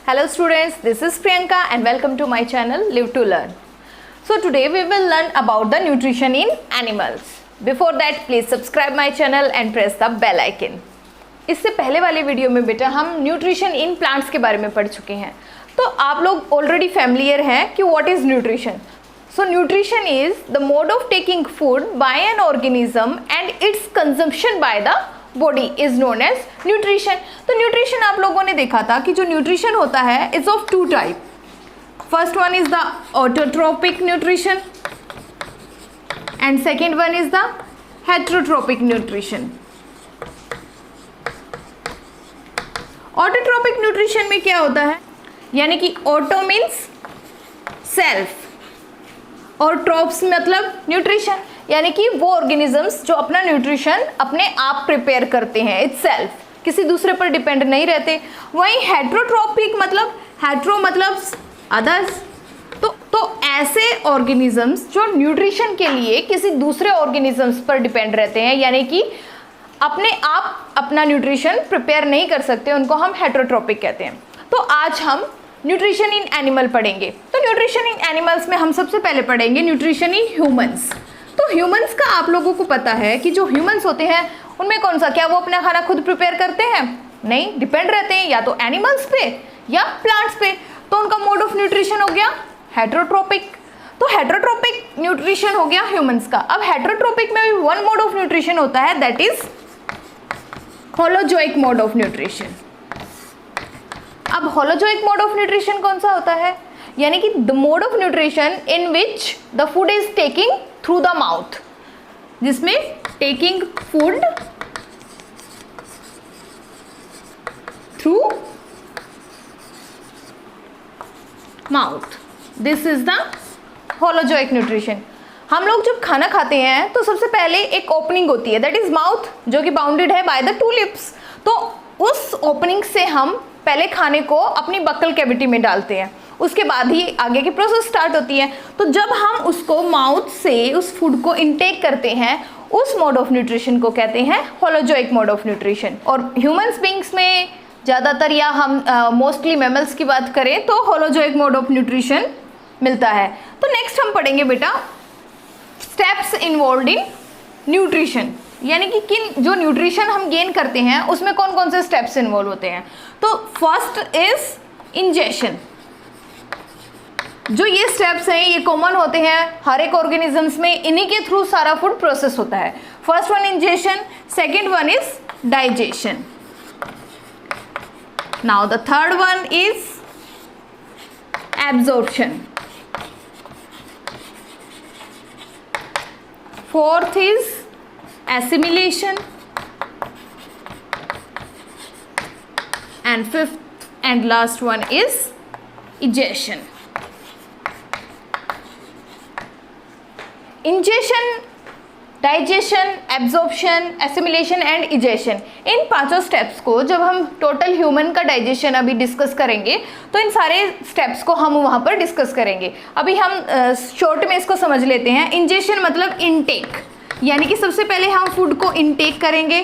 Hello students, this is Priyanka and welcome to my channel Live to Learn. So today we will learn about the nutrition in animals. Before that please subscribe my channel and press the bell icon. इससे पहले वाले video में बेटा हम nutrition in plants के बारे में पढ़ चुके हैं, तो आप लोग ऑलरेडी फैमिलियर हैं कि what is nutrition. So nutrition is the mode of taking food by an organism and its consumption by the body is known as nutrition. तो nutrition आप लोगों ने देखा था कि जो nutrition होता है is of two type. First one is the autotrophic nutrition and second one is the heterotrophic nutrition. Autotrophic nutrition में क्या होता है, यानी कि auto means self और ट्रॉप्स मतलब न्यूट्रिशन, यानी कि वो ऑर्गेनिजम्स जो अपना न्यूट्रिशन अपने आप प्रिपेयर करते हैं इटसेल्फ, किसी दूसरे पर डिपेंड नहीं रहते. वहीं हेट्रोट्रॉपिक मतलब हेट्रो मतलब अदर्स, तो ऐसे ऑर्गेनिजम्स जो न्यूट्रिशन के लिए किसी दूसरे ऑर्गेनिजम्स पर डिपेंड रहते हैं, यानी कि अपने आप अपना न्यूट्रिशन प्रिपेयर नहीं कर सकते, उनको हम हेट्रोट्रॉपिक कहते हैं. तो आज हम न्यूट्रिशन इन एनिमल पढ़ेंगे. तो न्यूट्रिशन इन एनिमल्स में हम सबसे पहले पढ़ेंगे न्यूट्रिशन इन ह्यूमंस. तो ह्यूमंस का आप लोगों को पता है कि जो ह्यूमंस होते हैं उनमें कौन सा, क्या वो अपना खाना खुद प्रिपेयर करते हैं? नहीं, डिपेंड रहते हैं या तो एनिमल्स पे या प्लांट्स पे. तो उनका मोड ऑफ न्यूट्रिशन हो गया हेट्रोट्रोपिक. तो हेट्रोट्रोपिक न्यूट्रिशन हो गया ह्यूमंस का. अब हेट्रोट्रोपिक में भी वन मोड ऑफ न्यूट्रिशन होता है, that is holozoic mode of nutrition. अब होलोजोइक मोड ऑफ न्यूट्रिशन कौन सा होता है, यानी कि the mode of nutrition in which the food is taking through the mouth, जिसमें taking food through mouth, this is the holozoic nutrition. हम लोग जब खाना खाते हैं तो सबसे पहले एक ओपनिंग होती है, दैट इज माउथ, जो कि बाउंडेड है बाय द टू लिप्स. तो उस ओपनिंग से हम पहले खाने को अपनी बक्कल कैविटी में डालते हैं, उसके बाद ही आगे की प्रोसेस स्टार्ट होती है. तो जब हम उसको माउथ से उस फूड को इनटेक करते हैं, उस मोड ऑफ न्यूट्रिशन को कहते हैं होलोजोइक मोड ऑफ न्यूट्रिशन. और ह्यूमंस बींग्स में ज़्यादातर, या हम मोस्टली मैमल्स की बात करें तो होलोजोइक मोड ऑफ न्यूट्रिशन मिलता है. तो नेक्स्ट हम पढ़ेंगे बेटा स्टेप्स इन्वॉल्व्ड इन न्यूट्रिशन, यानी कि किन जो न्यूट्रिशन हम गेन करते हैं उसमें कौन कौन से स्टेप्स इन्वॉल्व होते हैं. तो फर्स्ट इज इंजेशन. जो ये स्टेप्स हैं ये कॉमन होते हैं हर एक ऑर्गेनिजम्स में, इन्हीं के थ्रू सारा फूड प्रोसेस होता है. First one ingestion, second one is digestion. Now the third one is absorption. Fourth is assimilation and fifth and last one is egestion. Ingestion, digestion, absorption, assimilation and egestion, इन पांचों steps को जब हम total human का digestion अभी discuss करेंगे तो इन सारे steps को हम वहाँ पर डिस्कस करेंगे. अभी हम शॉर्ट में इसको समझ लेते हैं. इंजेशन मतलब इनटेक, यानी कि सबसे पहले हम फूड को इनटेक करेंगे,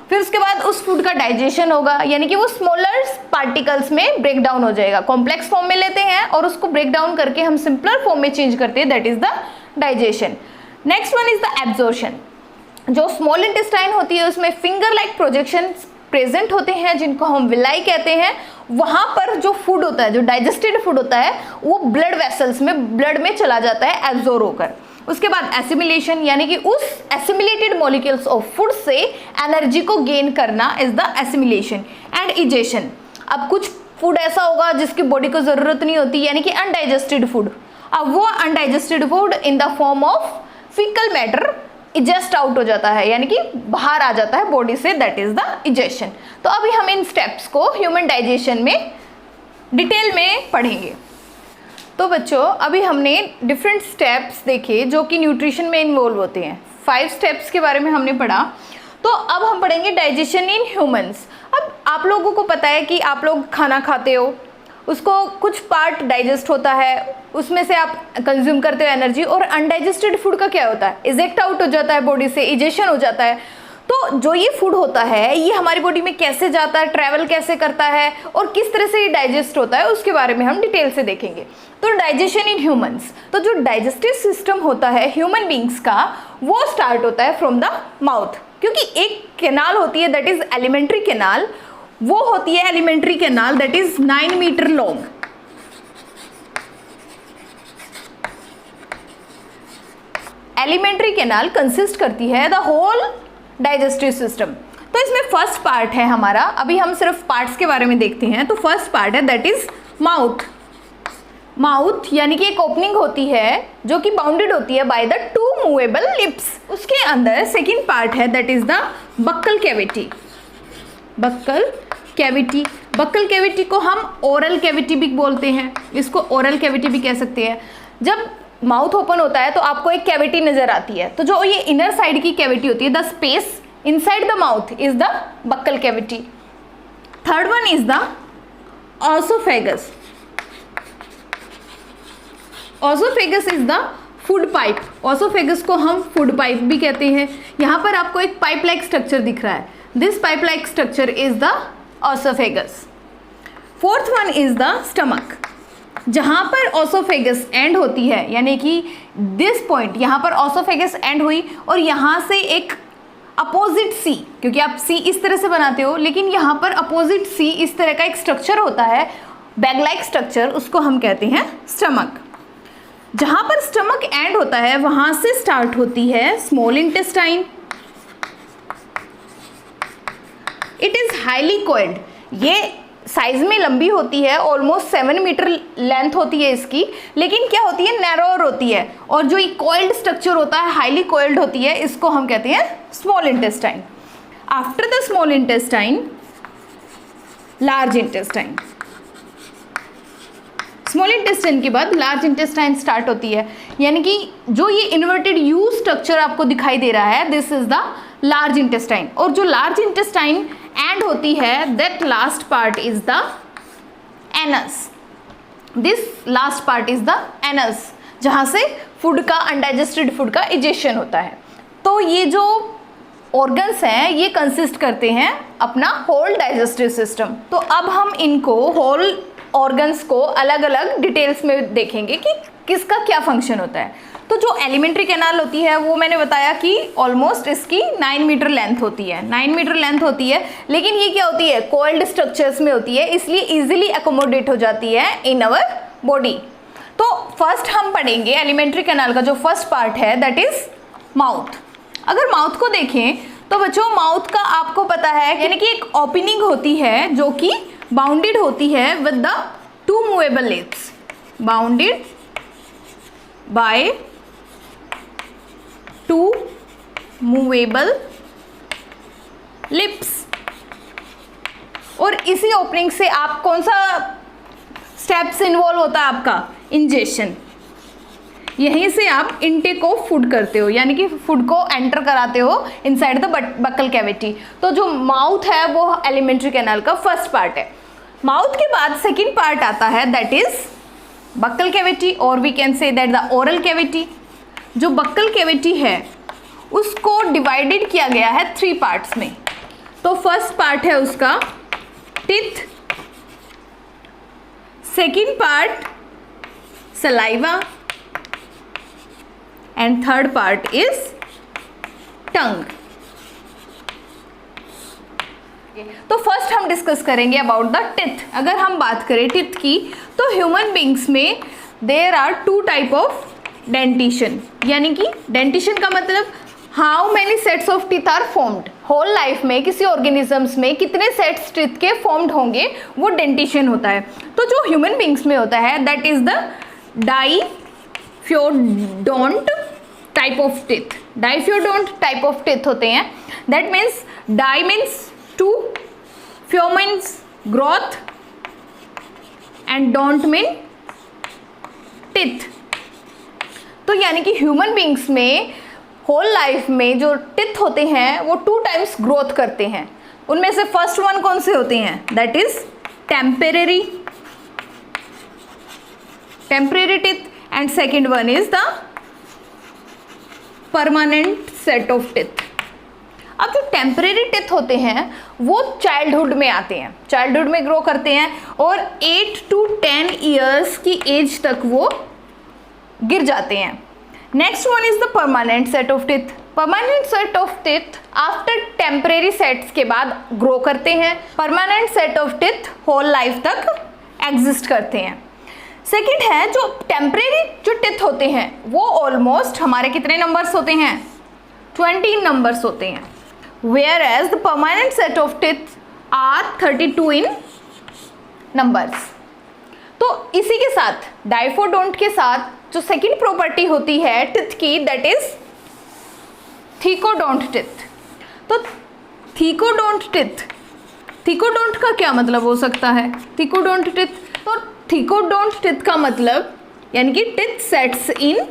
फिर उसके बाद उस फूड का डाइजेशन होगा, यानी कि वो स्मॉलर पार्टिकल्स में ब्रेक डाउन हो जाएगा. कॉम्प्लेक्स फॉर्म में लेते हैं और उसको ब्रेक डाउन करके हम सिंपलर फॉर्म में चेंज करते हैं, that is the digestion. Next one is the absorption. जो स्मॉल इंटेस्टाइन होती है उसमें फिंगर लाइक प्रोजेक्शन प्रेजेंट होते हैं, जिनको हम विलाई कहते हैं. वहाँ पर जो फूड होता है, जो डाइजेस्टेड फूड होता है, वो ब्लड वेसल्स में, ब्लड में चला जाता है एब्जॉर्ब होकर. उसके बाद एसिमिलेशन, यानी कि उस एसिमिलेटेड मॉलिक्यूल्स ऑफ फूड से एनर्जी को गेन करना is the assimilation. And egestion, अब कुछ फूड ऐसा होगा जिसकी बॉडी को ज़रूरत नहीं होती, यानी कि अनडाइजेस्टेड फूड. अब वो undigested food in the form of faecal matter egest out हो जाता है, यानी कि बाहर आ जाता है बॉडी से, दैट इज द इजेशन. तो अभी हम इन स्टेप्स को ह्यूमन डाइजेशन में डिटेल में पढ़ेंगे. तो बच्चों अभी हमने डिफरेंट स्टेप्स देखे जो कि न्यूट्रिशन में इन्वॉल्व होते हैं. 5 स्टेप्स के बारे में हमने पढ़ा. तो अब हम पढ़ेंगे डाइजेशन इन ह्यूमंस. अब आप लोगों को पता है कि आप लोग खाना खाते हो, उसको कुछ पार्ट डाइजेस्ट होता है, उसमें से आप कंज्यूम करते हो एनर्जी, और अनडाइजेस्टेड फूड का क्या होता है, इजेक्ट आउट हो जाता है बॉडी से, इजेशन हो जाता है. तो जो ये फूड होता है ये हमारी बॉडी में कैसे जाता है, ट्रैवल कैसे करता है और किस तरह से ये डाइजेस्ट होता है उसके बारे में हम डिटेल से देखेंगे। तो डाइजेशन इन ह्यूमंस, तो जो डाइजेस्टिव सिस्टम होता है ह्यूमन बींग्स का वो स्टार्ट होता है फ्रॉम द माउथ, क्योंकि एक कैनाल होती है दैट इज एलिमेंट्री कैनाल, वो होती है alimentary canal that is 9 metre long. Alimentary canal consist करती है द होल डाइजेस्टिव सिस्टम। तो इसमें फर्स्ट पार्ट है हमारा, अभी हम सिर्फ पार्ट्स के बारे में देखते हैं। तो फर्स्ट पार्ट है दैट इज माउथ। माउथ यानी कि एक ओपनिंग होती है जो कि बाउंडेड होती है बाय द 2 मूवेबल लिप्स। उसके अंदर सेकेंड पार्ट है that is the buccal cavity. Buccal cavity, buccal cavity को हम ओरल कैविटी भी बोलते हैं, इसको ओरल कैविटी भी कह सकते हैं। जब माउथ ओपन होता है तो आपको एक कैविटी नजर आती है, तो जो ये इनर साइड की कैविटी होती है, the space inside the mouth is the buccal cavity. Third one is the oesophagus. Oesophagus is the food pipe. Oesophagus को हम फूड पाइप भी कहते हैं। यहाँ पर आपको एक पाइप लाइक स्ट्रक्चर दिख रहा है, this pipe like structure is the oesophagus. Fourth one is the stomach. जहाँ पर ऑसोफेगस एंड होती है, यानी कि दिस पॉइंट यहाँ पर ऑसोफेगस एंड हुई और यहाँ से एक अपोजिट सी, क्योंकि आप सी इस तरह से बनाते हो लेकिन यहाँ पर अपोजिट सी इस तरह का एक स्ट्रक्चर होता है, बैग लाइक स्ट्रक्चर, उसको हम कहते हैं स्टमक। जहाँ पर स्टमक एंड होता है वहाँ से स्टार्ट होती है small intestine. It is highly coiled, ये साइज में लंबी होती है, ऑलमोस्ट 7 मीटर लेंथ होती है इसकी, लेकिन क्या होती है, नैरोर होती है। और जो ये कोइल्ड स्ट्रक्चर होता है, हाईली कोइल्ड होती है, इसको हम कहते हैं small intestine. After the small intestine large intestine. Small intestine के बाद लार्ज इंटेस्टाइन स्टार्ट होती है, यानी कि जो ये इन्वर्टेड यू स्ट्रक्चर आपको दिखाई दे रहा है, this is the large intestine. और जो लार्ज इंटेस्टाइन एंड होती है, that last part is the anus. This last part is the anus, जहाँ से फूड का, अनडाइजेस्टेड फूड का इजेशन होता है। तो ये जो ऑर्गन्स हैं ये कंसिस्ट करते हैं अपना होल डाइजेस्टिव सिस्टम। तो अब हम इनको होल ऑर्गन्स को अलग अलग डिटेल्स में देखेंगे कि किसका क्या फंक्शन होता है। तो जो एलिमेंट्री कैनाल होती है वो मैंने बताया कि ऑलमोस्ट इसकी 9 मीटर लेंथ होती है, 9 मीटर लेंथ होती है, लेकिन ये क्या होती है, कोइल्ड स्ट्रक्चर्स में होती है, इसलिए इजीली एकोमोडेट हो जाती है इन अवर बॉडी। तो फर्स्ट हम पढ़ेंगे एलिमेंट्री कैनाल का जो फर्स्ट पार्ट है दैट इज माउथ। अगर माउथ को देखें तो बच्चों माउथ का आपको पता है, यानी कि एक ओपनिंग होती है जो कि बाउंडेड होती है with the 2 movable lips, bounded by 2 movable lips. और इसी ओपनिंग से आप कौन सा स्टेप्स इन्वॉल्व होता है आपका, इंजेशन। यहीं से आप इनटेक ऑफ फूड करते हो, यानी कि फूड को एंटर कराते हो इनसाइड द बक्कल कैविटी। तो जो माउथ है वो एलिमेंट्री कैनाल का फर्स्ट पार्ट है। माउथ के बाद सेकेंड पार्ट आता है दैट इज बक्कल कैविटी, और we can say that the oral cavity. जो बक्कल कैविटी है उसको डिवाइडेड किया गया है 3 पार्ट्स में। तो फर्स्ट पार्ट है उसका teeth, second part saliva and third part is tongue. तो फर्स्ट हम डिस्कस करेंगे अबाउट द टिथ। अगर हम बात करें टिथ की तो ह्यूमन बींग्स में there are 2 type of dentition, यानी कि डेंटिशन का मतलब how many sets of teeth are formed. Whole life में किसी ऑर्गेनिजम्स में कितने सेट्स टीथ के फॉर्म्ड होंगे वो डेंटिशन होता है। तो जो ह्यूमन बींग्स में होता है that is the diphyodont type of teeth. Diphyodont type of teeth होते हैं, that means di means 2, phyo means growth and dont mean teeth. तो यानी कि ह्यूमन बींग्स में होल लाइफ में जो टिथ होते हैं वो 2 टाइम्स ग्रोथ करते हैं। उनमें से फर्स्ट वन कौन से होते हैं, that is temporary teeth, and second one is the permanent set of teeth. अब जो टेम्परेरी टिथ होते हैं वो चाइल्डहुड में आते हैं, चाइल्डहुड में ग्रो करते हैं और 8 to 10 ईयर्स की एज तक वो गिर जाते हैं। Next one is the permanent set of teeth. Permanent set of teeth after temporary sets के बाद ग्रो करते हैं। Permanent set of teeth whole life तक एग्जिस्ट करते हैं। सेकेंड है जो टेम्परेरी जो टिथ होते हैं वो ऑलमोस्ट हमारे कितने नंबर्स होते हैं, 20 नंबर्स होते हैं, whereas the permanent set of teeth are 32 in numbers. तो इसी के साथ डाइफोडोंट के साथ जो सेकेंड प्रॉपर्टी होती है टिथ की, दैट इज थीकोडोंट टिथ। तो थीकोडोंट टिथ, थीकोडोंट का क्या मतलब हो सकता है, थीकोडोंट टिथ, तो थीकोडोंट टिथ का मतलब यानी कि teeth sets in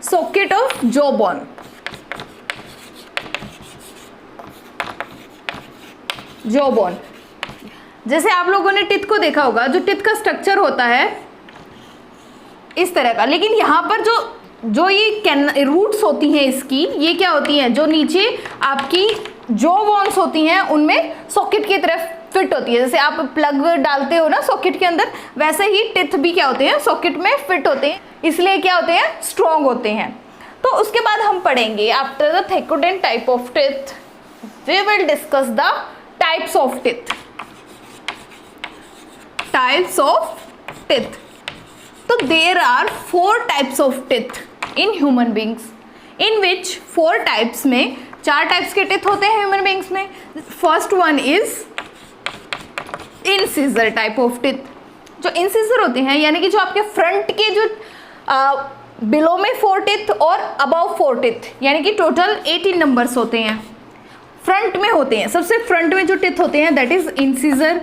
socket of jaw bone. Jaw bone, जैसे आप लोगों ने टिथ को देखा होगा, जो टिथ का स्ट्रक्चर होता है इस तरह का, लेकिन यहाँ पर जो ये रूट्स होती हैं इसकी, ये क्या होती हैं, जो नीचे आपकी जॉ बोन्स होती हैं उनमें सॉकेट की तरफ फिट होती है। जैसे आप प्लग डालते हो ना सॉकेट के अंदर, वैसे ही टिथ भी क्या होते हैं, सॉकेट में फिट होते हैं, इसलिए क्या होते हैं, स्ट्रॉन्ग होते हैं। तो उसके बाद हम पढ़ेंगे after the thecodont type of teeth we will discuss the types of teeth. Types of teeth, तो there are 4 types of teeth in human beings, in which 4 types में 4 टाइप्स के टिथ होते हैं ह्यूमन बींग्स में। First one is incisor type of teeth. जो incisor होते हैं यानी कि जो आपके फ्रंट के जो बिलो में 4 टिथ और अबव 4 टिथ, यानी कि टोटल 18 नंबर्स होते हैं, फ्रंट में होते हैं। सबसे फ्रंट में जो टिथ होते हैं दैट इज इंसिजर,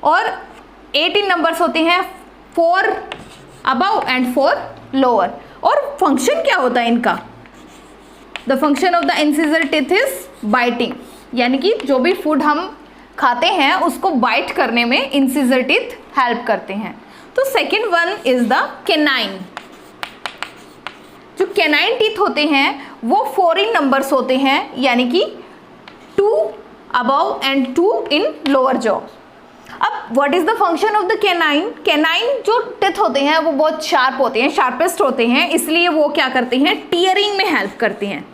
और 18 नंबर्स होते हैं, 4 अबव एंड 4 लोअर। और फंक्शन क्या होता है इनका, the function of the incisor teeth is biting, यानी कि जो भी फूड हम खाते हैं उसको बाइट करने में इंसिजर टिथ हेल्प करते हैं। तो second one is the canine. जो कैनाइन टिथ होते हैं वो 4 इन नंबर्स होते हैं, यानी कि 2 above and 2 in lower jaw. अब what is the function of the canine, canine जो टिथ होते हैं वो बहुत शार्प होते हैं, शार्पेस्ट होते हैं, इसलिए वो क्या करते हैं, टीयरिंग में हेल्प करते हैं।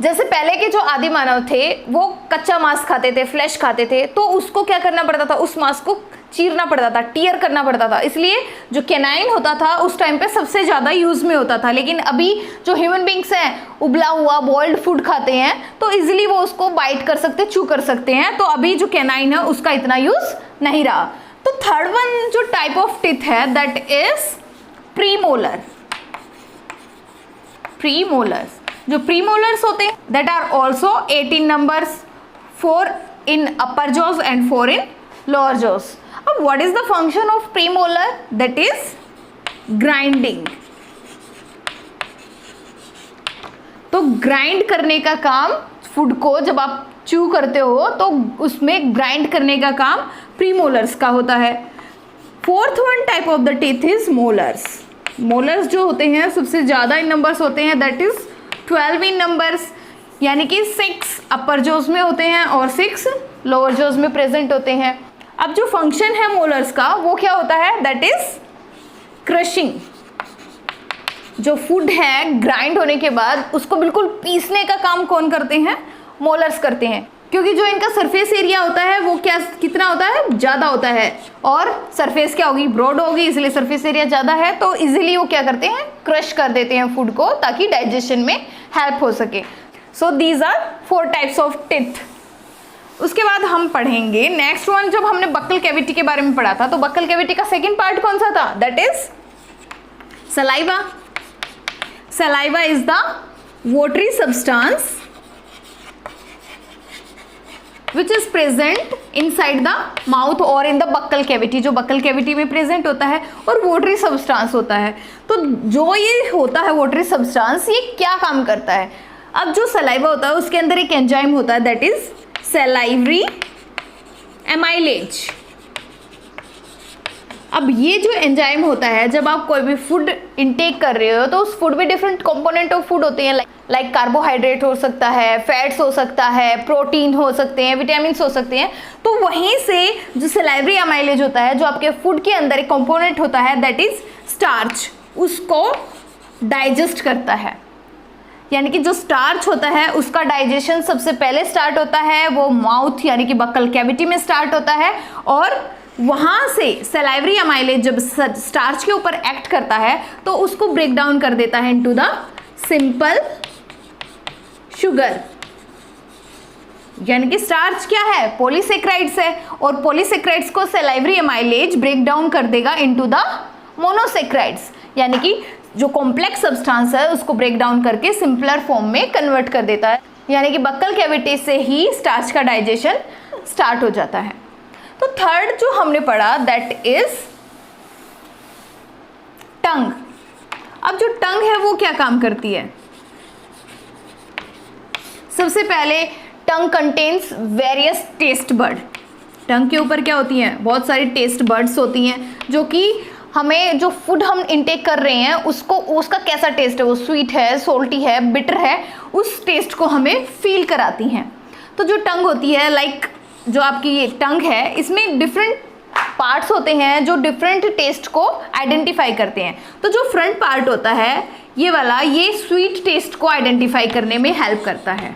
जैसे पहले के जो आदि मानव थे वो कच्चा मांस खाते थे, फ्लैश खाते थे, तो उसको क्या करना पड़ता था, उस मांस को चीरना पड़ता था, टीयर करना पड़ता था, इसलिए जो कैनाइन होता था उस टाइम पे सबसे ज़्यादा यूज़ में होता था। लेकिन अभी जो ह्यूमन बींग्स हैं उबला हुआ बॉइल्ड फूड खाते हैं, तो इजीली वो उसको बाइट कर सकते, चू कर सकते हैं, तो अभी जो कैनाइन है उसका इतना यूज़ नहीं रहा। तो थर्ड वन जो टाइप ऑफ टिथ है दैट इज प्रीमोलर। प्रीमोलर्स, जो प्रीमोलर्स होते हैं that are also 18 numbers, 4 in upper jaws and 4 in lower jaws. अब what is the function of premolar, that is grinding. तो ग्राइंड करने का काम, फूड को जब आप च्यू करते हो तो उसमें ग्राइंड करने का काम प्रीमोलर्स का होता है। Fourth one type of the teeth is molars. Molars जो होते हैं सबसे ज़्यादा इन नंबर्स होते हैं, दैट इज 12 इन नंबर्स, यानी कि 6 अपर जॉज में होते हैं और 6 लोअर जॉज में प्रेजेंट होते हैं। अब जो फंक्शन है मोलर्स का वो क्या होता है, दैट इज क्रशिंग। जो फूड है ग्राइंड होने के बाद उसको बिल्कुल पीसने का काम कौन करते हैं, मोलर्स करते हैं, क्योंकि जो इनका सरफेस एरिया होता है वो क्या कितना होता है, ज़्यादा होता है, और सरफेस क्या होगी, ब्रॉड होगी, इसलिए सरफेस एरिया ज़्यादा है, तो इजीली वो क्या करते हैं, क्रश कर देते हैं फूड को ताकि डाइजेशन में हेल्प हो सके। So these are 4 types of teeth. उसके बाद हम पढ़ेंगे नेक्स्ट वन, जब हमने बक्कल कैविटी के बारे में पढ़ा था तो बक्कल कैविटी का सेकेंड पार्ट कौन सा था, that is saliva. Saliva is the watery substance which is present inside the mouth और in the buccal cavity, जो buccal cavity में present होता है, और watery substance होता है। तो जो ये होता है watery substance, ये क्या काम करता है, अब जो saliva होता है उसके अंदर एक एंजाइम होता है that is salivary amylase। अब ये जो एंजाइम होता है, जब आप कोई भी फूड इनटेक कर रहे हो तो उस फूड में डिफरेंट कंपोनेंट ऑफ फूड होते हैं, लाइक कार्बोहाइड्रेट हो सकता है, फैट्स हो सकता है, प्रोटीन हो सकते हैं, विटामिन हो सकते हैं। तो वहीं से जो सलाइवरी अमाइलेज होता है, जो आपके फूड के अंदर एक कंपोनेंट होता है दैट इज स्टार्च, उसको डाइजेस्ट करता है। यानी कि जो स्टार्च होता है उसका डाइजेशन सबसे पहले स्टार्ट होता है, वो माउथ यानी कि बक्कल कैविटी में स्टार्ट होता है, और वहाँ से सलाइवरी अमाइलेज जब स्टार्च के ऊपर एक्ट करता है तो उसको ब्रेक डाउन कर देता है इनटू द सिंपल शुगर। यानी कि स्टार्च क्या है, पॉलीसेक्राइड्स है, और पॉलीसेक्राइड्स को सलाइवरी अमाइलेज ब्रेक डाउन कर देगा इनटू द मोनोसेक्राइड्स, यानी कि जो कॉम्प्लेक्स सब्सटेंस है उसको ब्रेक डाउन करके सिंपलर फॉर्म में कन्वर्ट कर देता है। यानी कि बक्कल कैविटी से ही स्टार्च का डाइजेशन स्टार्ट हो जाता है। तो थर्ड जो हमने पढ़ा दैट इज टंग। अब जो टंग है वो क्या काम करती है? सबसे पहले टंग कंटेन्स वेरियस टेस्ट बड। टंग के ऊपर क्या होती हैं? बहुत सारी टेस्ट बर्ड्स होती हैं जो कि हमें जो फूड हम इंटेक कर रहे हैं उसको, उसका कैसा टेस्ट है, वो स्वीट है, सोल्टी है, बिटर है, उस टेस्ट को हमें फील कराती हैं। तो जो टंग होती है, लाइक जो आपकी ये टंग है, इसमें डिफरेंट पार्ट्स होते हैं जो डिफरेंट टेस्ट को आइडेंटिफाई करते हैं। तो जो फ्रंट पार्ट होता है ये वाला, ये स्वीट टेस्ट को आइडेंटिफाई करने में हेल्प करता है।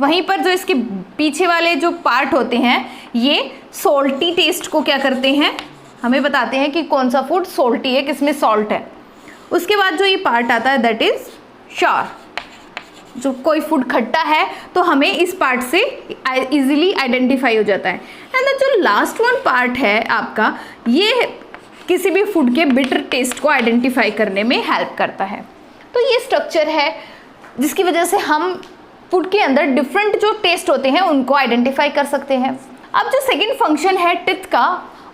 वहीं पर जो इसके पीछे वाले जो पार्ट होते हैं ये सॉल्टी टेस्ट को क्या करते हैं, हमें बताते हैं कि कौन सा फूड सॉल्टी है, किसमें सॉल्ट है। उसके बाद जो ये पार्ट आता है दैट इज शार। जो कोई फूड खट्टा है तो हमें इस पार्ट से इजीली आइडेंटिफाई हो जाता है। एंड जो लास्ट वन पार्ट है आपका, ये किसी भी फूड के बिटर टेस्ट को आइडेंटिफाई करने में हेल्प करता है। तो ये स्ट्रक्चर है जिसकी वजह से हम फूड के अंदर डिफरेंट जो टेस्ट होते हैं उनको आइडेंटिफाई कर सकते हैं। अब जो सेकेंड फंक्शन है टिथ का,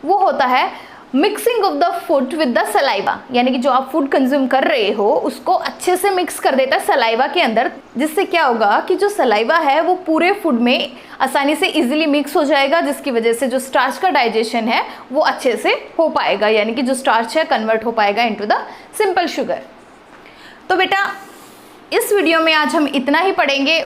वो होता है mixing of the food with the saliva. यानी कि जो आप फूड कंज्यूम कर रहे हो उसको अच्छे से मिक्स कर देता है सलाइवा के अंदर, जिससे क्या होगा कि जो सलाइवा है वो पूरे फूड में आसानी से इजीली मिक्स हो जाएगा, जिसकी वजह से जो स्टार्च का डाइजेशन है वो अच्छे से हो पाएगा। यानी कि जो स्टार्च है कन्वर्ट हो पाएगा इनटू द सिंपल शुगर। तो बेटा इस वीडियो में आज हम इतना ही पढ़ेंगे।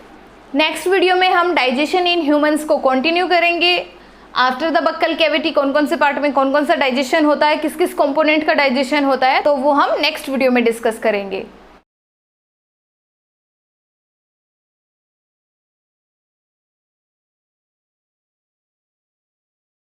नेक्स्ट वीडियो में हम डाइजेशन इन ह्यूमंस को कंटिन्यू करेंगे। आफ्टर द बक्कल कैविटी कौन कौन से पार्ट में कौन कौन सा डाइजेशन होता है, किस किस कंपोनेंट का डाइजेशन होता है, तो वो हम नेक्स्ट वीडियो में डिस्कस करेंगे।